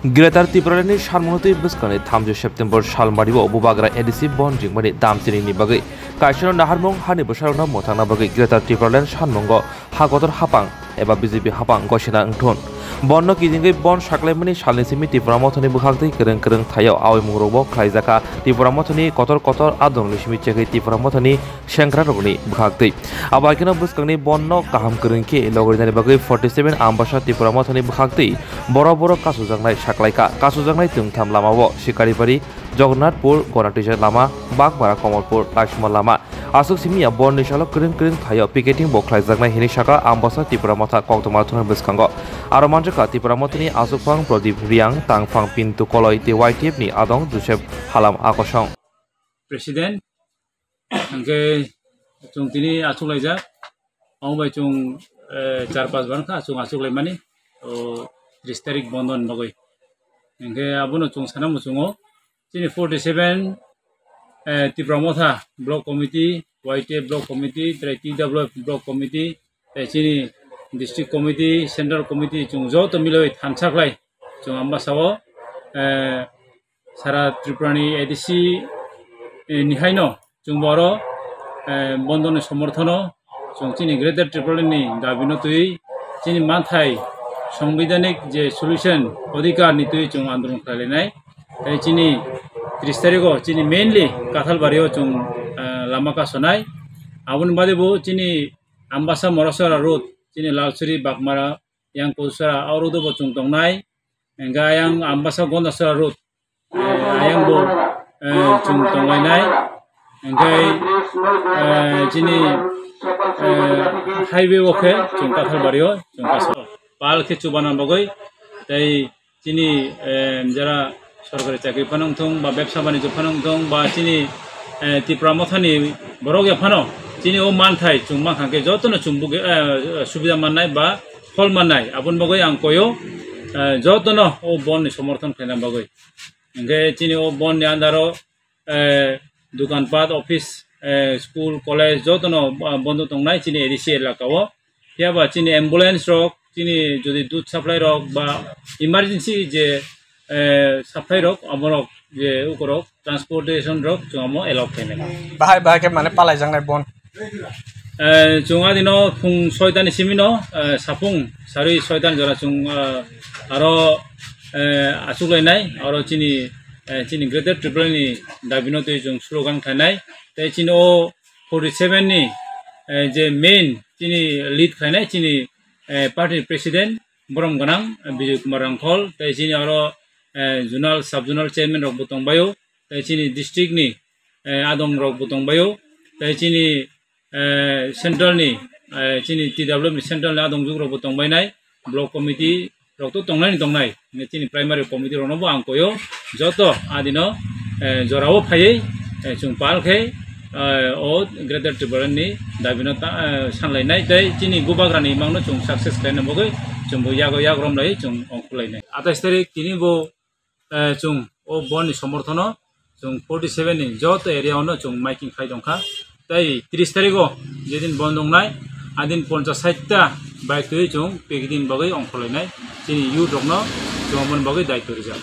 Greater Tiprani Sharmonoti Buscani, Tamjo September Shalmaribo, Bubagra ADC Bonding Money, Damsini Bagwi, Kaishano Naharmong, Hani Busharona, Mothana Bagwi, Greater Tipralan, Shanmongo, Hagotor Hapang, Eba Bizibi Hapang, Goshina and Ton. Bonno Kidingi Bon Shaklemani, Shalnisimi, TIPRA Mothani Buhakti, Keren Tayo, Awi Murobo, Kaizaka, TIPRA Mothani, Kotor, Adon Lishmi Cheki, TIPRA Mothani, Shankrani, Buhakti. Abakino Buscani, Bonno, Kaham Kurinki, Logani Bagwi, 47, Ambassani, TIPRA Mothani Buhakti, Boroboro Kasuzangai, Shaklaika, Kasuzangai Tungtam Lama, Shikaripari, Jognathpur, Gonatija Lama, Bagbara Komolpur, Lakshman Lama, Asuk Simia, Bon Nishalo, Kurin Tayo, Picketing Boklaizagna, Hinishaka, Ambassani, TIPRA Motha, Koktomatun Buskango, Aromanjaka, TIPRA Mothani, Asukpang, Prodip Riang, Tangpang Pintu Koloi, TYTF ni Adong, Dushep, Halam Akosong. President, angke chung tini asuk laija, ang bai chung 4-5 ban ka chung asuk lai mani, 30 tarik bondon bagoi. Angke abono chung sanam chungo, tini 47 TIPRA Motha Block Committee, YTF Block Committee, TWF Block Committee, tini District Committee, Central Committee, chung jot miloi thansak lai, chung ambasawo, Sara Triprani ADC Nihaino, chung boro, bondon somorthono, chung chini Greater Triprani Davino tui, chini manthai, Songbidanik je solution, Odikar nitui chung andron kalenai, chini 30 tariko, chini mainly Kathal Bario chung Lamaka Sonai, Abun Badebo, chini Ambassa Morosara Road, chini Lalsuri Bakmara, yang Kusara Aurudo Chung Tongnai, and Gayang Ambassa Gondasara Road, Ayang Bo Chung Tongnai, and Gay chini highway okay, Chung Kathal Bario, Chung Kaso, Pal Kichubanan Bagoi, they chini Jara. Sorgari chakri panong thong ba bepsa bani panong thong ba chini TIPRA Mothani borogya phano chini o manthai chungma khangke jotono chumbuge subida mannai ba phol mannai apun bagoi ang koyo jotono o bon ni somorthon khena bagoi nge chini o bon ni andaro dukan pat office school college jotono bondo tongnai chini ADC elakawo ya ba chini ambulance rok chini jodi dud supply rok ba emergency je supply rok amorok je ukorok transportation rok chungamo elok thene bahai ke mane palai jangnai bon chunga dino phung 6 tan simino sapung sari 6 tan jora chung aro asuklai nai aro chini Greater Triprani Davino tui chung slogan khanai te chini o 47 ni je main chini lead khanai chini party president Borom Ganang Bijay Kumar Rangkhol te chini aro zonal sub-zonal chairman rok butong bayo, tay chini district ni adong rok butong bayo, tay chini central ni chini TWF ni central ni adong juk rok butong baynai, block committee rok to tongnai ni tongnai, ni chini primary committee rok nobo angkoyo, joto adino jorawo phayei chung pal khe o Greater Triprani ni Davino sanlainai tay chini gubagrani mangno chung success kaina bogoi chung bo yagrom lai chung ongkulainai. 28 tarik tini bo chung o bon ni somorthono chung 47 ni jot area ono chung making khai dongkha tai 30 tariko jedin bon dongnai adin 50-60 ta bike tui chung pekdin bagai ongkhlainai chini yu rokno chung mon bagai daitoi rijak.